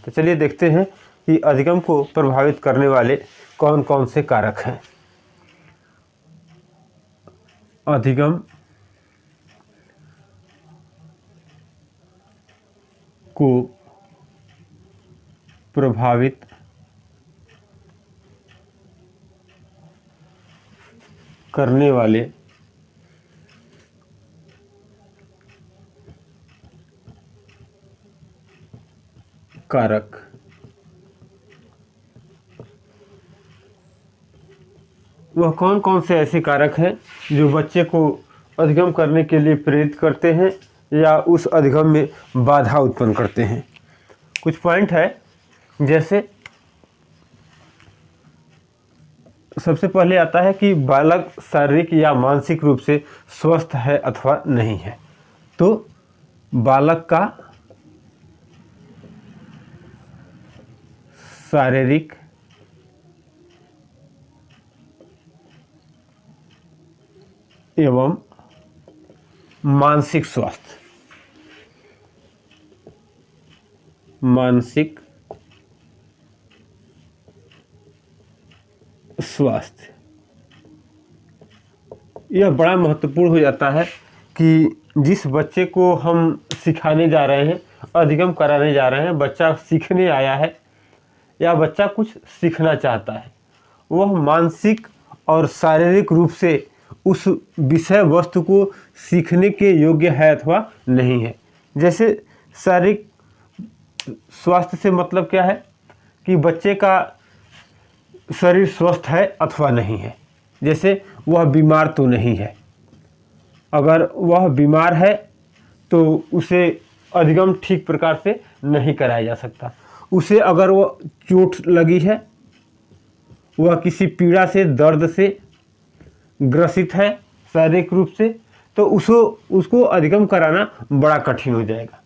तो चलिए देखते हैं कि अधिगम को प्रभावित करने वाले कौन कौन से कारक हैं। अधिगम को प्रभावित करने वाले कारक। वह कौन कौन से ऐसे कारक हैं जो बच्चे को अधिगम करने के लिए प्रेरित करते हैं या उस अधिगम में बाधा उत्पन्न करते हैं। कुछ पॉइंट है, जैसे सबसे पहले आता है कि बालक शारीरिक या मानसिक रूप से स्वस्थ है अथवा नहीं है। तो बालक का शारीरिक एवं मानसिक स्वास्थ्य, यह बड़ा महत्वपूर्ण हो जाता है कि जिस बच्चे को हम सिखाने जा रहे हैं, अधिगम कराने जा रहे हैं, बच्चा सीखने आया है या बच्चा कुछ सीखना चाहता है, वह मानसिक और शारीरिक रूप से उस विषय वस्तु को सीखने के योग्य है अथवा नहीं है। जैसे शारीरिक स्वास्थ्य से मतलब क्या है कि बच्चे का शरीर स्वस्थ है अथवा नहीं है। जैसे वह बीमार तो नहीं है, अगर वह बीमार है तो उसे अधिगम ठीक प्रकार से नहीं कराया जा सकता। उसे अगर वह चोट लगी है, वह किसी पीड़ा से, दर्द से ग्रसित है शारीरिक रूप से, तो उसको अधिगम कराना बड़ा कठिन हो जाएगा।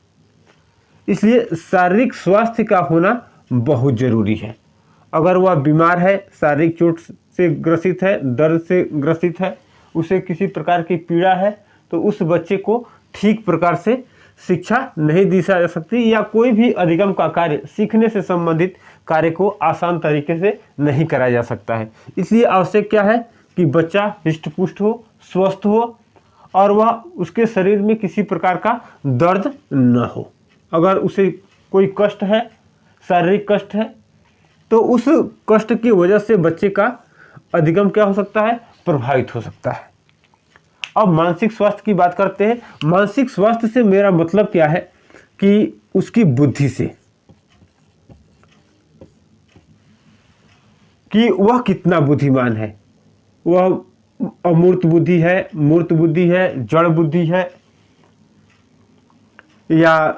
इसलिए शारीरिक स्वास्थ्य का होना बहुत ज़रूरी है। अगर वह बीमार है, शारीरिक चोट से ग्रसित है, दर्द से ग्रसित है, उसे किसी प्रकार की पीड़ा है, तो उस बच्चे को ठीक प्रकार से शिक्षा नहीं दी जा सकती या कोई भी अधिगम का कार्य, सीखने से संबंधित कार्य को आसान तरीके से नहीं कराया जा सकता है। इसलिए आवश्यक क्या है कि बच्चा हृष्ट-पुष्ट हो, स्वस्थ हो और वह उसके शरीर में किसी प्रकार का दर्द न हो। अगर उसे कोई कष्ट है, शारीरिक कष्ट है, तो उस कष्ट की वजह से बच्चे का अधिगम क्या हो सकता है, प्रभावित हो सकता है। अब मानसिक स्वास्थ्य की बात करते हैं। मानसिक स्वास्थ्य से मेरा मतलब क्या है कि उसकी बुद्धि से, कि वह कितना बुद्धिमान है, वह अमूर्त बुद्धि है, मूर्त बुद्धि है, जड़ बुद्धि है या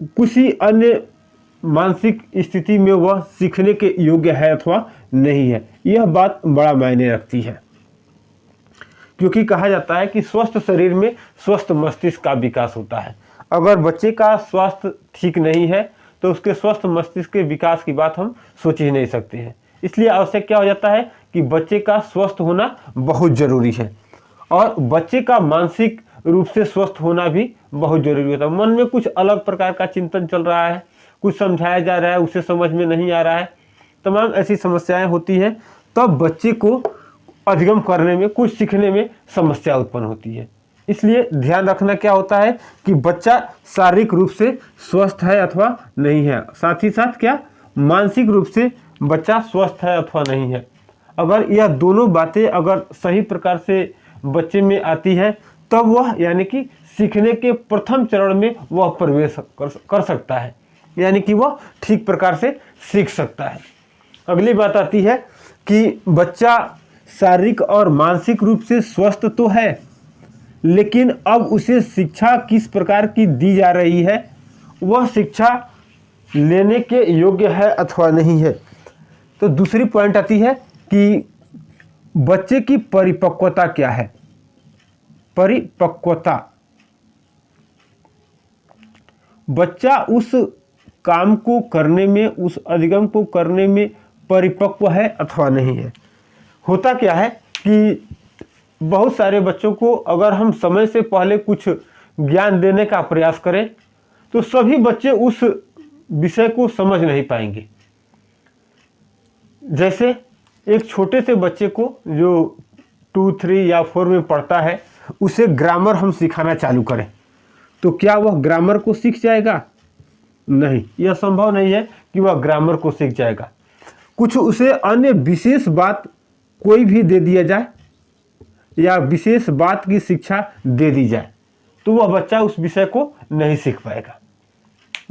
किसी अन्य मानसिक स्थिति में वह सीखने के योग्य है अथवा नहीं है। यह बात बड़ा मायने रखती है, क्योंकि कहा जाता है कि स्वस्थ शरीर में स्वस्थ मस्तिष्क का विकास होता है। अगर बच्चे का स्वास्थ्य ठीक नहीं है तो उसके स्वस्थ मस्तिष्क के विकास की बात हम सोच ही नहीं सकते हैं। इसलिए आवश्यक क्या हो जाता है कि बच्चे का स्वस्थ होना बहुत ज़रूरी है और बच्चे का मानसिक रूप से स्वस्थ होना भी बहुत ज़रूरी होता है। मन में कुछ अलग प्रकार का चिंतन चल रहा है, कुछ समझाया जा रहा है, उसे समझ में नहीं आ रहा है, तमाम ऐसी समस्याएं होती हैं, तब बच्चे को अधिगम करने में, कुछ सीखने में समस्या उत्पन्न होती है। इसलिए ध्यान रखना क्या होता है कि बच्चा शारीरिक रूप से स्वस्थ है अथवा नहीं है, साथ ही साथ क्या मानसिक रूप से बच्चा स्वस्थ है अथवा नहीं है। अगर यह दोनों बातें अगर सही प्रकार से बच्चे में आती है, तब वह यानी कि सीखने के प्रथम चरण में वह प्रवेश कर सकता है, यानी कि वह ठीक प्रकार से सीख सकता है। अगली बात आती है कि बच्चा शारीरिक और मानसिक रूप से स्वस्थ तो है, लेकिन अब उसे शिक्षा किस प्रकार की दी जा रही है, वह शिक्षा लेने के योग्य है अथवा नहीं है। तो दूसरी पॉइंट आती है कि बच्चे की परिपक्वता क्या है। परिपक्वता, बच्चा उस काम को करने में, उस अधिगम को करने में परिपक्व है अथवा नहीं है। होता क्या है कि बहुत सारे बच्चों को अगर हम समय से पहले कुछ ज्ञान देने का प्रयास करें तो सभी बच्चे उस विषय को समझ नहीं पाएंगे। जैसे एक छोटे से बच्चे को जो 2, 3 या 4 में पढ़ता है, उसे ग्रामर हम सिखाना चालू करें तो क्या वह ग्रामर को सीख जाएगा? नहीं, यह संभव नहीं है कि वह ग्रामर को सीख जाएगा। कुछ उसे अन्य विशेष बात कोई भी दे दिया जाए या विशेष बात की शिक्षा दे दी जाए तो वह बच्चा उस विषय को नहीं सीख पाएगा।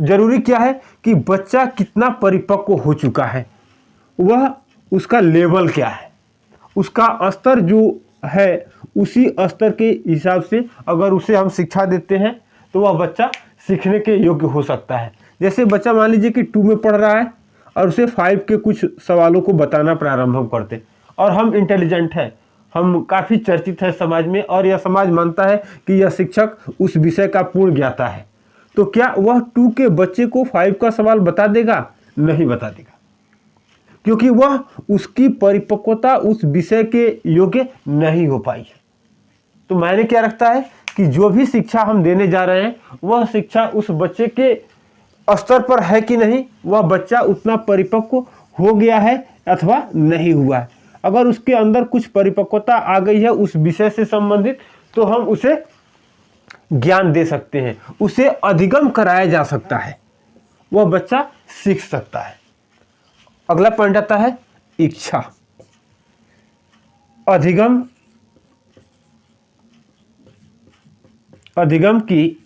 जरूरी क्या है कि बच्चा कितना परिपक्व हो चुका है, वह उसका लेवल क्या है, उसका स्तर जो है उसी स्तर के हिसाब से अगर उसे हम शिक्षा देते हैं तो वह बच्चा सीखने के योग्य हो सकता है। जैसे बच्चा मान लीजिए कि 2 में पढ़ रहा है और उसे 5 के कुछ सवालों को बताना प्रारंभ हम करते और हम इंटेलिजेंट हैं, हम काफ़ी चर्चित है समाज में और यह समाज मानता है कि यह शिक्षक उस विषय का पूर्ण ज्ञाता है, तो क्या वह 2 के बच्चे को 5 का सवाल बता देगा? नहीं बता देगा, क्योंकि वह उसकी परिपक्वता उस विषय के योग्य नहीं हो पाई है। तो मायने क्या रखता है कि जो भी शिक्षा हम देने जा रहे हैं वह शिक्षा उस बच्चे के स्तर पर है कि नहीं, वह बच्चा उतना परिपक्व हो गया है अथवा नहीं हुआ है। अगर उसके अंदर कुछ परिपक्वता आ गई है उस विषय से संबंधित तो हम उसे ज्ञान दे सकते हैं, उसे अधिगम कराया जा सकता है, वह बच्चा सीख सकता है। अगला पॉइंट आता है इच्छा। अधिगम की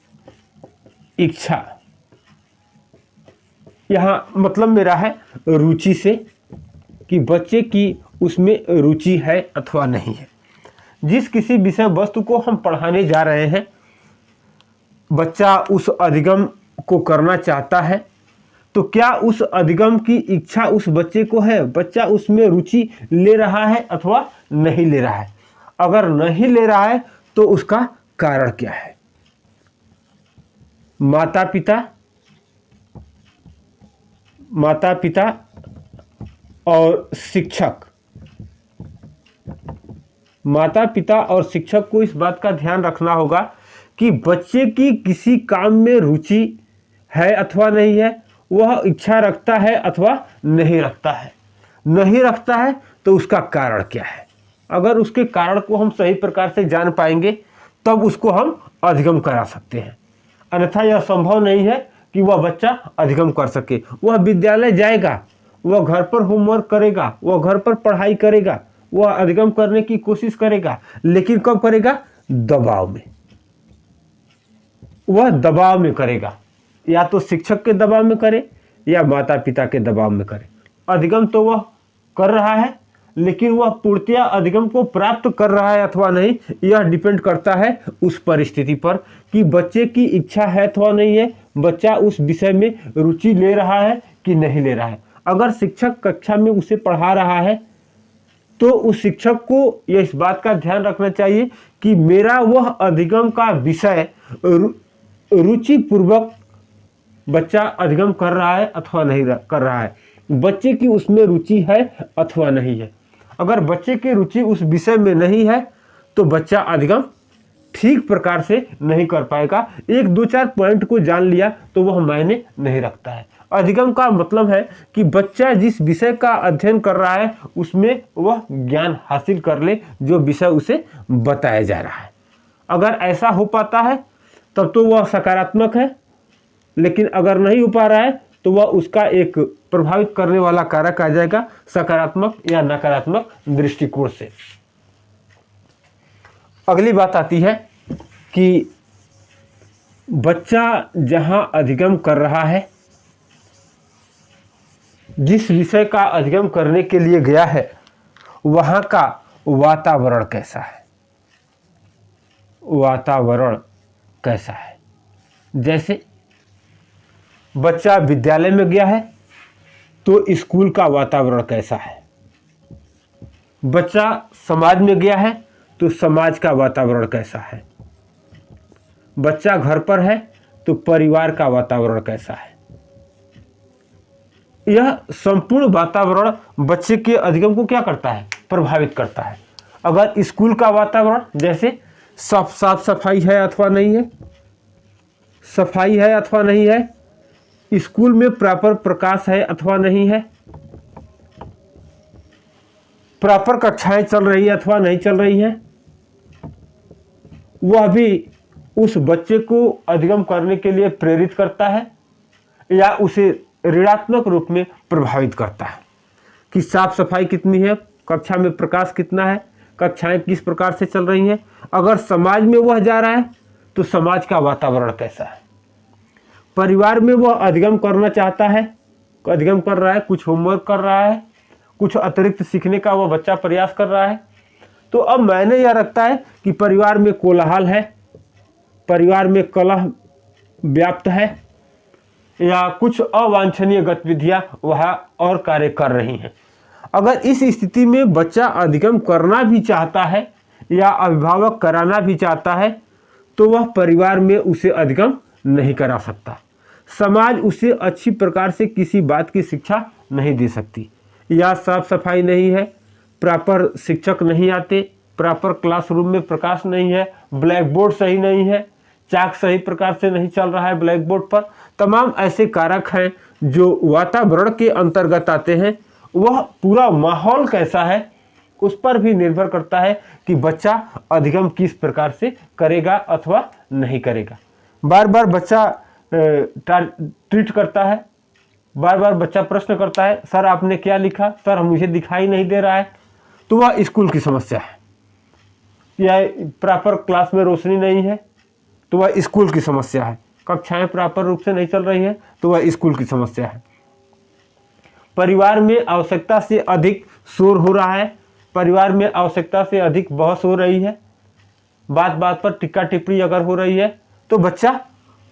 इच्छा, यहाँ मतलब मेरा है रुचि से, कि बच्चे की उसमें रुचि है अथवा नहीं है। जिस किसी विषय वस्तु को हम पढ़ाने जा रहे हैं, बच्चा उस अधिगम को करना चाहता है तो क्या उस अधिगम की इच्छा उस बच्चे को है? बच्चा उसमें रुचि ले रहा है अथवा नहीं ले रहा है? अगर नहीं ले रहा है तो उसका कारण क्या है? माता पिता और शिक्षक, माता पिता और शिक्षक को इस बात का ध्यान रखना होगा कि बच्चे की किसी काम में रुचि है अथवा नहीं है, वह इच्छा रखता है अथवा नहीं रखता है। नहीं रखता है तो उसका कारण क्या है? अगर उसके कारण को हम सही प्रकार से जान पाएंगे तब उसको हम अधिगम करा सकते हैं, अन्यथा यह संभव नहीं है कि वह बच्चा अधिगम कर सके। वह विद्यालय जाएगा, वह घर पर होमवर्क करेगा, वह घर पर पढ़ाई करेगा, वह अधिगम करने की कोशिश करेगा, लेकिन कब करेगा? दबाव में। वह दबाव में करेगा, या तो शिक्षक के दबाव में करे या माता पिता के दबाव में करे। अधिगम तो वह कर रहा है, लेकिन वह पूर्णतया अधिगम को प्राप्त कर रहा है अथवा नहीं, यह डिपेंड करता है उस परिस्थिति पर कि बच्चे की इच्छा है अथवा नहीं है, बच्चा उस विषय में रुचि ले रहा है कि नहीं ले रहा है। अगर शिक्षक कक्षा में उसे पढ़ा रहा है तो उस शिक्षक को यह इस बात का ध्यान रखना चाहिए कि मेरा वह अधिगम का विषय रुचिपूर्वक बच्चा अधिगम कर रहा है अथवा नहीं कर रहा है, बच्चे की उसमें रुचि है अथवा नहीं है। अगर बच्चे की रुचि उस विषय में नहीं है तो बच्चा अधिगम ठीक प्रकार से नहीं कर पाएगा। 1, 2, 4 पॉइंट को जान लिया तो वह मायने नहीं रखता है। अधिगम का मतलब है कि बच्चा जिस विषय का अध्ययन कर रहा है उसमें वह ज्ञान हासिल कर ले जो विषय उसे बताया जा रहा है। अगर ऐसा हो पाता है तब तो वह सकारात्मक है, लेकिन अगर नहीं हो पा रहा है तो वह उसका एक प्रभावित करने वाला कारक आ जाएगा, सकारात्मक या नकारात्मक दृष्टिकोण से। अगली बात आती है कि बच्चा जहां अधिगम कर रहा है, जिस विषय का अधिगम करने के लिए गया है, वहां का वातावरण कैसा है? वातावरण कैसा है? जैसे बच्चा विद्यालय में गया है तो स्कूल का वातावरण कैसा है? बच्चा समाज में गया है तो समाज का वातावरण कैसा है? बच्चा घर पर है तो परिवार का वातावरण कैसा है? यह संपूर्ण वातावरण बच्चे के अधिगम को क्या करता है? प्रभावित करता है। अगर स्कूल का वातावरण जैसे साफ सफाई है अथवा नहीं है, सफाई है अथवा नहीं है, स्कूल में प्रॉपर प्रकाश है अथवा नहीं है, प्रॉपर कक्षाएं चल रही है अथवा नहीं चल रही है, वह भी उस बच्चे को अधिगम करने के लिए प्रेरित करता है या उसे ऋणात्मक रूप में प्रभावित करता है कि साफ सफाई कितनी है, कक्षा में प्रकाश कितना है, कक्षाएं किस प्रकार से चल रही हैं। अगर समाज में वह जा रहा है तो समाज का वातावरण कैसा है, परिवार में वह अधिगम करना चाहता है, अधिगम कर रहा है, कुछ होमवर्क कर रहा है, कुछ अतिरिक्त सीखने का वह बच्चा प्रयास कर रहा है। तो अब मैंने यह रखता है कि परिवार में कोलाहल है, परिवार में कलह व्याप्त है या कुछ अवांछनीय गतिविधियां वह और कार्य कर रही हैं। अगर इस स्थिति में बच्चा अधिगम करना भी चाहता है या अभिभावक कराना भी चाहता है तो वह परिवार में उसे अधिगम नहीं करा सकता। समाज उसे अच्छी प्रकार से किसी बात की शिक्षा नहीं दे सकती, या साफ सफाई नहीं है, प्रॉपर शिक्षक नहीं आते, प्रॉपर क्लासरूम में प्रकाश नहीं है, ब्लैक बोर्ड सही नहीं है, चाक सही प्रकार से नहीं चल रहा है ब्लैक बोर्ड पर। तमाम ऐसे कारक हैं जो वातावरण के अंतर्गत आते हैं। वह पूरा माहौल कैसा है उस पर भी निर्भर करता है कि बच्चा अधिगम किस प्रकार से करेगा अथवा नहीं करेगा। बार बार बच्चा ट्रीट करता है, बार बार बच्चा प्रश्न करता है, सर आपने क्या लिखा, सर मुझे दिखाई नहीं दे रहा है, तो वह स्कूल की समस्या है। या प्रॉपर क्लास में रोशनी नहीं है तो वह स्कूल की समस्या है, कक्षाएं प्रॉपर रूप से नहीं चल रही हैं तो वह स्कूल की समस्या है। परिवार में आवश्यकता से अधिक शोर हो रहा है, परिवार में आवश्यकता से अधिक बहस हो रही है, बात बात पर टिक्का टिप्पणी अगर हो रही है तो बच्चा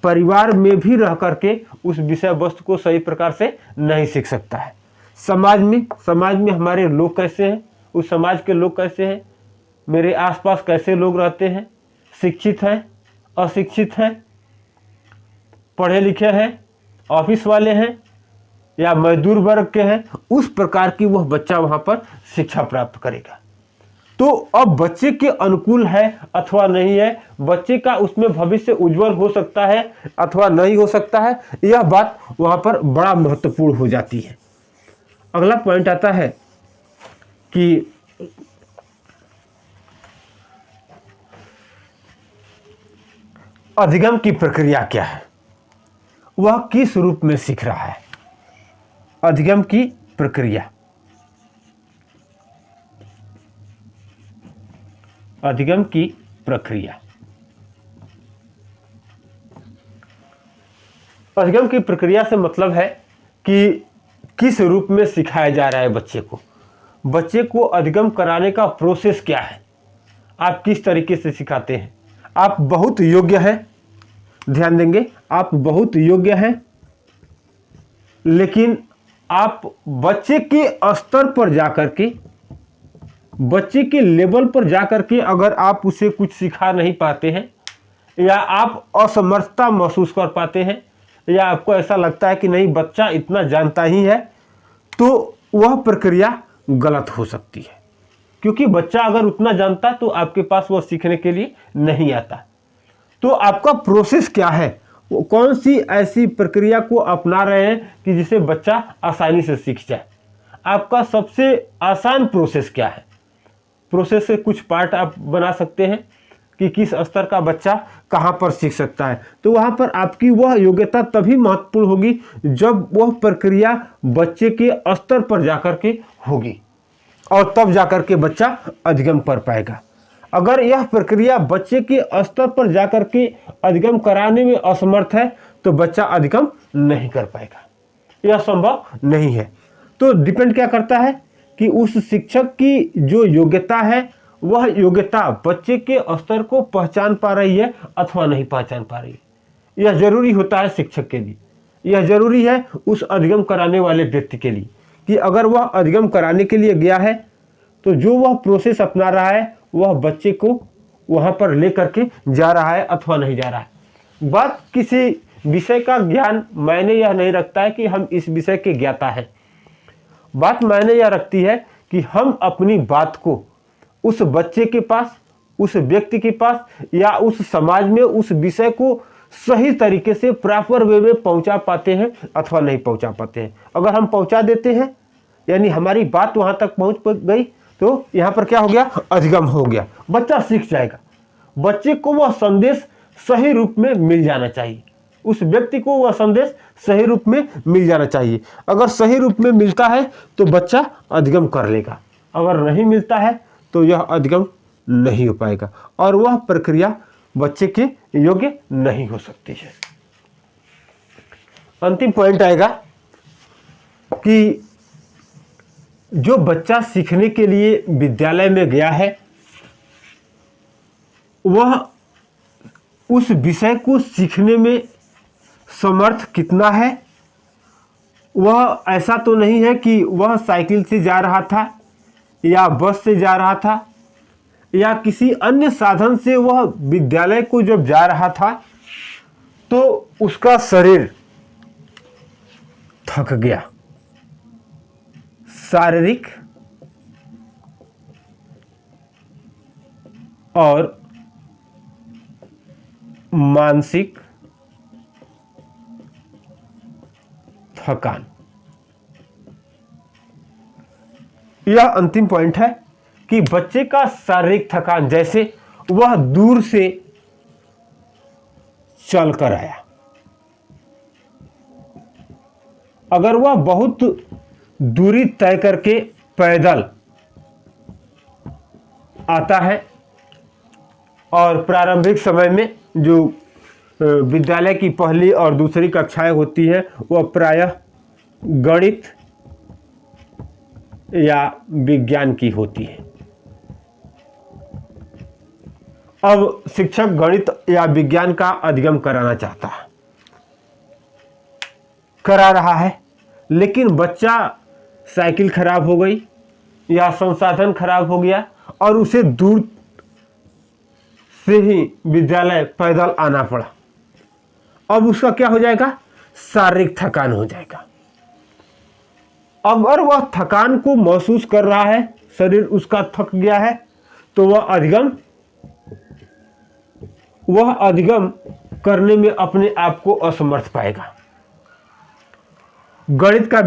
परिवार में भी रह करके उस विषय वस्तु को सही प्रकार से नहीं सीख सकता है। समाज में हमारे लोग कैसे हैं, उस समाज के लोग कैसे हैं, मेरे आसपास कैसे लोग रहते हैं, शिक्षित हैं, अशिक्षित हैं, पढ़े लिखे हैं, ऑफिस वाले हैं या मजदूर वर्ग के हैं, उस प्रकार की वह बच्चा वहाँ पर शिक्षा प्राप्त करेगा। तो अब बच्चे के अनुकूल है अथवा नहीं है, बच्चे का उसमें भविष्य उज्जवल हो सकता है अथवा नहीं हो सकता है, यह बात वहाँ पर बड़ा महत्वपूर्ण हो जाती है। अगला पॉइंट आता है कि अधिगम की प्रक्रिया क्या है, वह किस रूप में सीख रहा है। अधिगम की प्रक्रिया, अधिगम की प्रक्रिया, अधिगम की प्रक्रिया से मतलब है कि किस रूप में सिखाया जा रहा है बच्चे को। बच्चे को अधिगम कराने का प्रोसेस क्या है, आप किस तरीके से सिखाते हैं। आप बहुत योग्य हैं, ध्यान देंगे, आप बहुत योग्य हैं, लेकिन आप बच्चे के स्तर पर जाकर के, बच्चे के लेवल पर जाकर के अगर आप उसे कुछ सिखा नहीं पाते हैं या आप असमर्थता महसूस कर पाते हैं या आपको ऐसा लगता है कि नहीं बच्चा इतना जानता ही है, तो वह प्रक्रिया गलत हो सकती है। क्योंकि बच्चा अगर उतना जानता तो आपके पास वह सीखने के लिए नहीं आता। तो आपका प्रोसेस क्या है, वो कौन सी ऐसी प्रक्रिया को अपना रहे हैं कि जिसे बच्चा आसानी से सीख जाए। आपका सबसे आसान प्रोसेस क्या है। प्रोसेस से कुछ पार्ट आप बना सकते हैं कि किस स्तर का बच्चा कहाँ पर सीख सकता है। तो वहाँ पर आपकी वह योग्यता तभी महत्वपूर्ण होगी जब वह प्रक्रिया बच्चे के स्तर पर जाकर के होगी और तब जाकर के बच्चा अधिगम कर पाएगा। अगर यह प्रक्रिया बच्चे के स्तर पर जाकर के अधिगम कराने में असमर्थ है तो बच्चा अधिगम नहीं कर पाएगा, यह संभव नहीं है। तो डिपेंड क्या करता है कि उस शिक्षक की जो योग्यता है वह योग्यता बच्चे के स्तर को पहचान पा रही है अथवा नहीं पहचान पा रही है। यह जरूरी होता है शिक्षक के लिए, यह जरूरी है उस अधिगम कराने वाले व्यक्ति के लिए कि अगर वह अधिगम कराने के लिए गया है तो जो वह प्रोसेस अपना रहा है वह बच्चे को वहाँ पर ले करके जा रहा है अथवा नहीं जा रहा है। बात किसी विषय का ज्ञान मायने यह नहीं रखता है कि हम इस विषय के ज्ञाता हैं। बात मायने यह रखती है कि हम अपनी बात को उस बच्चे के पास, उस व्यक्ति के पास या उस समाज में उस विषय को सही तरीके से प्रॉपर वे में पहुंचा पाते हैं अथवा नहीं पहुंचा पाते हैं। अगर हम पहुंचा देते हैं यानी हमारी बात वहां तक पहुंच गई तो यहाँ पर क्या हो गया, अधिगम हो गया, बच्चा सीख जाएगा। बच्चे को वह संदेश सही रूप में मिल जाना चाहिए, उस व्यक्ति को वह संदेश सही रूप में मिल जाना चाहिए। अगर सही रूप में मिलता है तो बच्चा अधिगम कर लेगा, अगर नहीं मिलता है तो यह अधिगम नहीं हो पाएगा और वह प्रक्रिया बच्चे के योग्य नहीं हो सकती है। अंतिम पॉइंट आएगा कि जो बच्चा सीखने के लिए विद्यालय में गया है वह उस विषय को सीखने में समर्थ कितना है। वह ऐसा तो नहीं है कि वह साइकिल से जा रहा था या बस से जा रहा था या किसी अन्य साधन से वह विद्यालय को जब जा रहा था तो उसका शरीर थक गया, शारीरिक और मानसिक थकान। यह अंतिम पॉइंट है कि बच्चे का शारीरिक थकान, जैसे वह दूर से चल कर आया, अगर वह बहुत दूरी तय करके पैदल आता है और प्रारंभिक समय में जो विद्यालय की पहली और दूसरी कक्षाएं होती है वह प्रायः गणित या विज्ञान की होती है। अब शिक्षक गणित या विज्ञान का अधिगम कराना चाहता है, करा रहा है, लेकिन बच्चा साइकिल खराब हो गई या संसाधन खराब हो गया और उसे दूर से ही विद्यालय पैदल आना पड़ा। अब उसका क्या हो जाएगा, शारीरिक थकान हो जाएगा। अगर वह थकान को महसूस कर रहा है, शरीर उसका थक गया है, तो वह अधिगम करने में अपने आप को असमर्थ पाएगा। गणित का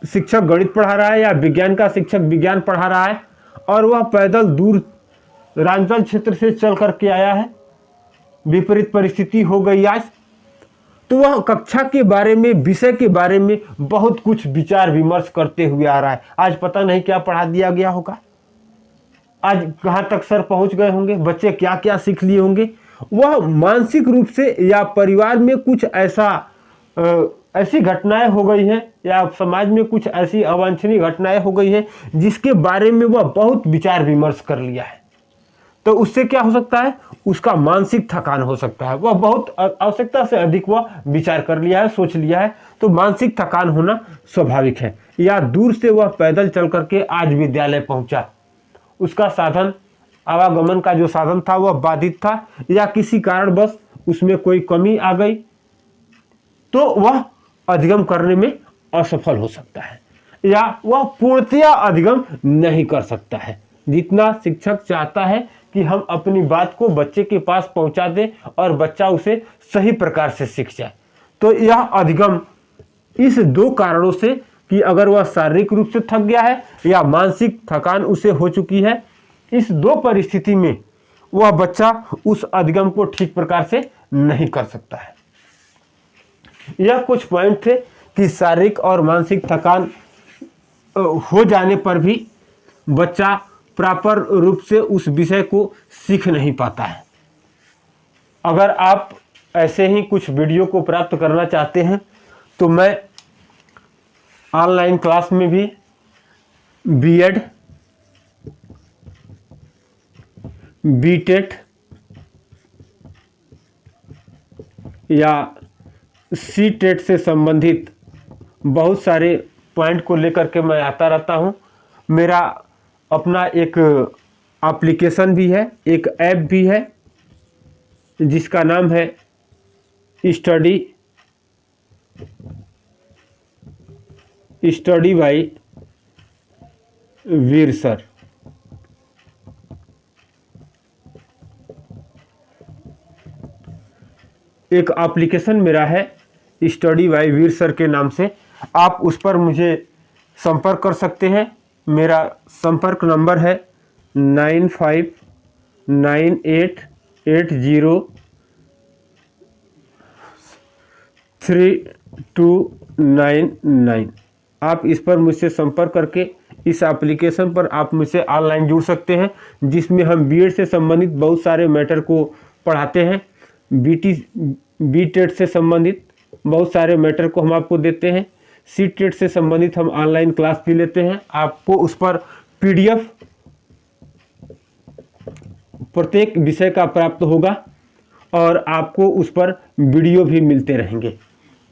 शिक्षक गणित पढ़ा रहा है या विज्ञान का शिक्षक विज्ञान पढ़ा रहा है और वह पैदल दूर रांचल क्षेत्र से चल करके आया है, विपरीत परिस्थिति हो गई आज, तो वह कक्षा के बारे में, विषय के बारे में बहुत कुछ विचार विमर्श करते हुए आ रहा है। आज पता नहीं क्या पढ़ा दिया गया होगा, आज कहाँ तक सर पहुंच गए होंगे, बच्चे क्या क्या सीख लिए होंगे। वह मानसिक रूप से या परिवार में कुछ ऐसी घटनाएं हो गई हैं या समाज में कुछ ऐसी अवांछनीय घटनाएं हो गई हैं जिसके बारे में वह बहुत विचार विमर्श कर लिया है। तो उससे क्या हो सकता है, उसका मानसिक थकान हो सकता है। वह बहुत आवश्यकता से अधिक वह विचार कर लिया है, सोच लिया है, तो मानसिक थकान होना स्वाभाविक है। या दूर से वह पैदल चल करके आज विद्यालय पहुंचा, उसका साधन, आवागमन का जो साधन था वह बाधित था या किसी कारणवश उसमें कोई कमी आ गई, तो वह अधिगम करने में असफल हो सकता है या वह पूर्णतया अधिगम नहीं कर सकता है। जितना शिक्षक चाहता है कि हम अपनी बात को बच्चे के पास पहुंचा दें और बच्चा उसे सही प्रकार से सीख जाए, तो यह अधिगम इस दो कारणों से कि अगर वह शारीरिक रूप से थक गया है या मानसिक थकान उसे हो चुकी है, इस दो परिस्थिति में वह बच्चा उस अधिगम को ठीक प्रकार से नहीं कर सकता है। यह कुछ पॉइंट थे कि शारीरिक और मानसिक थकान हो जाने पर भी बच्चा प्रॉपर रूप से उस विषय को सीख नहीं पाता है। अगर आप ऐसे ही कुछ वीडियो को प्राप्त करना चाहते हैं तो मैं ऑनलाइन क्लास में भी बीएड, बीटेट या सीटेट से संबंधित बहुत सारे पॉइंट को लेकर के मैं आता रहता हूं। मेरा अपना एक एप्लीकेशन भी है, एक ऐप भी है जिसका नाम है स्टडी बाय वीर सर। एक एप्लीकेशन मेरा है स्टडी बाय वीर सर के नाम से, आप उस पर मुझे संपर्क कर सकते हैं। मेरा संपर्क नंबर है 9598803299। आप इस पर मुझसे संपर्क करके इस एप्लीकेशन पर आप मुझसे ऑनलाइन जुड़ सकते हैं, जिसमें हम बीएड से संबंधित बहुत सारे मैटर को पढ़ाते हैं। बीटेड से संबंधित बहुत सारे मैटर को हम आपको देते हैं। सीटेड से संबंधित हम ऑनलाइन क्लास भी लेते हैं। आपको उस पर पीडीएफ प्रत्येक विषय का प्राप्त होगा और आपको उस पर वीडियो भी मिलते रहेंगे।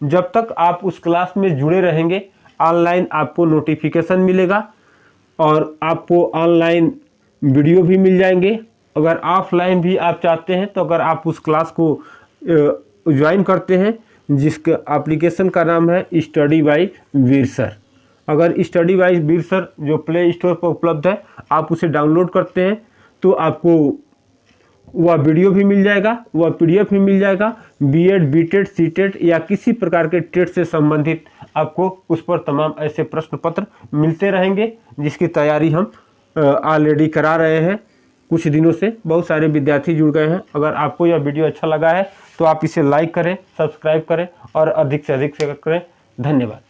जब तक आप उस क्लास में जुड़े रहेंगे, ऑनलाइन आपको नोटिफिकेशन मिलेगा और आपको ऑनलाइन वीडियो भी मिल जाएंगे। अगर ऑफलाइन भी आप चाहते हैं तो अगर आप उस क्लास को ज्वाइन करते हैं, जिसके एप्लीकेशन का नाम है स्टडी बाय वीर सर। अगर स्टडी बाय वीर सर जो प्ले स्टोर पर उपलब्ध है, आप उसे डाउनलोड करते हैं तो आपको वह वीडियो भी मिल जाएगा, वह पीडीएफ भी मिल जाएगा। बीएड, बीटेड, सीटेड या किसी प्रकार के टेट से संबंधित आपको उस पर तमाम ऐसे प्रश्न पत्र मिलते रहेंगे, जिसकी तैयारी हम ऑलरेडी करा रहे हैं। कुछ दिनों से बहुत सारे विद्यार्थी जुड़ गए हैं। अगर आपको यह वीडियो अच्छा लगा है तो आप इसे लाइक करें, सब्सक्राइब करें और अधिक से अधिक शेयर करें। धन्यवाद।